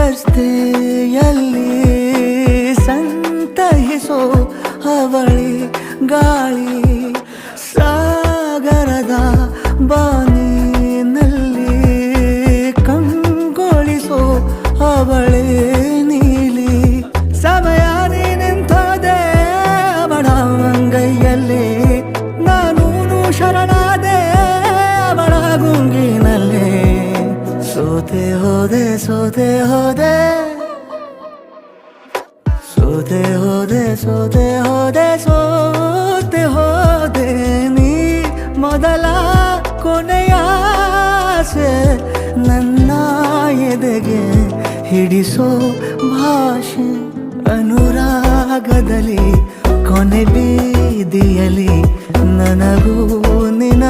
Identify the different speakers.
Speaker 1: ರಸ್ತೆಯಲ್ಲಿ ಸಂತಹಿಸೋ ಅವಳಿ ಗಾಳಿ ಸಾಗರದ ಬಾನಿನಲ್ಲಿ ಕಂಗೊಳಿಸೋ ಅವಳೆ ನೀಲಿ ಸಮಯ ನಿಂತದೆ ಅವಳ ಅಂಗೈಯಲ್ಲಿ ನಾನು ಶರಣಾದೆ ಅವಳ ಗುಂಗಿನಲ್ಲಿ ಸೋತೆ ಹೋದೆ ಸೋತೆ ಹೋದೆ ಸೋತೆ ಹೋದೆ ಸೋತೆ ಹೋದೆ ಸೋತೆ ಹೋದೆ ನೀ ಮೊದಲ ಕೊನೆಯ ಆಸೆ ನನ್ನ ಎದೆಗೆ ಹಿಡಿಸೋ ಭಾಷೆ ಅನುರಾಗದಲ್ಲಿ ಕೊನೆ ಬೀದಿಯಲ್ಲಿ ನನಗೂ ನಿನ